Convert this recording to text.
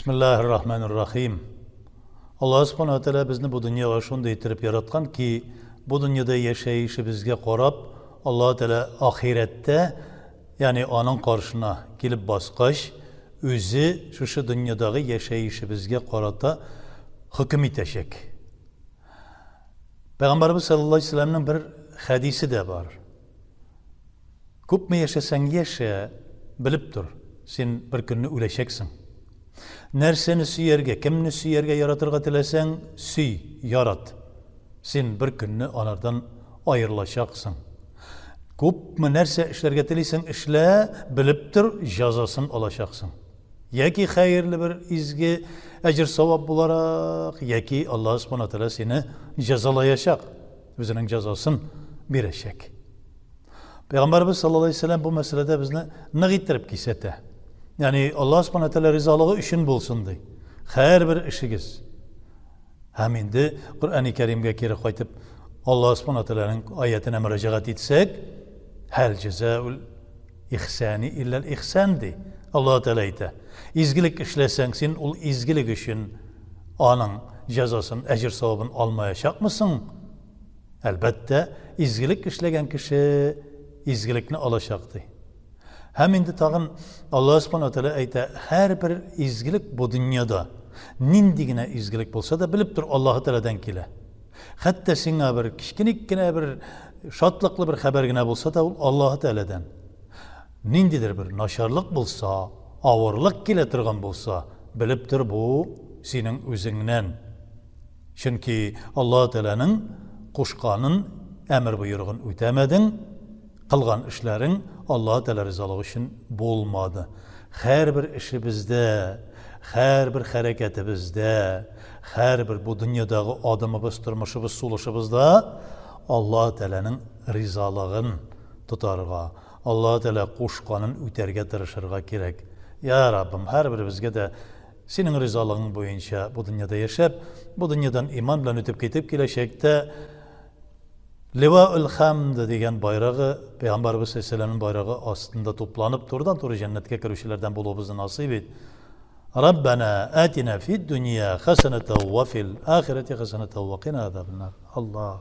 Bismillahirrahmanirrahim. Allah subhanahu wa ta'ala bizni bu dunyoga shunday yetirib yaratganki, bu dunyoda yashayishimizga qarab, Allah Teala ahiretde, yani onun karşına gelip basqaş, özü şu dünyadagi yashayishimizga qarata hukm etecek. Peygamberimiz sallallahu aleyhi ve sellem'nin bir hadisi de var. Ko'pmi yaşasan yaşa, bilip dur, sen bir günni öleceksin. Nerseni süyerge, kimni süyerge yaratırga tilesen, süy, yarat. Sen bir günni onlardan ayrılacaksın. Ko'pmi nerse işlerge tilesen işle, bilip dur, cazasını alacaksın. Yaki hayırlı bir izgi, ecir savab bularak, yaki Allah subhanahu teala seni cazalayacak. Bizinin cazasını verecek. Peygamberimiz sallallahu aleyhi ve sellem bu meselede bizni ne getirip kisete. Yani Allah subhanahu teala rizalığı işin bulsun diye. Her bir işigiz. Hem indi Kur'an-ı Kerim'e kiri koyup Allah subhanahu teala'nın ayetine müracaat etsek, hel cezaul ihsani illel ihsan diye. Allah Teala ite. İzgilik işlesen sen o izgilik işin anın cezasını, ecir savabını almayacak mısın? Elbette izgilik işlegen kişi izgilikini alacaktı. Hem indi tağın Allah subhanahu teala ayta her bir izgilik bu dünyada nindigine izgilik bolsa da bilip dur Allah Teala'dan kile. Hatta sana bir kiçkinikine bir şatlıklı bir habergine bolsa da Allah Teala'dan. Nindidir bir naşarlık bolsa, ağırlık keletirgen bolsa, bilip dur bu senin özünden. Çünkü Allah Teala'nın kuşkanın emir buyruğunu ötemedin, kılgan işlerin Allah Teala rızalığı için bulmadı. Her bir işimizde, her bir hareketimizde, her bir bu dünyadaki adımımız, durmuşumuz, suluşumuzda Allah Teala'nın rızalığını tutarga, Allah Teala kuşkanın öterge tırışırga gerek. Ya Rabbim her birimizge de senin rızalığın boyunca bu dünyada yaşayıp, bu dünyadan iman bilen ötüp ketip gelecekte Livaul Hamd degan bayrağı, Peygamberimiz sallallahu aleyhi ve sellem'in bayrağı aslında toplanıp turdan turu cennetke kirişlerden bulmamızı nasip et. Rabbena atina fid dünya haseneten ve fil ahireti haseneten ve qina azabennar. Allah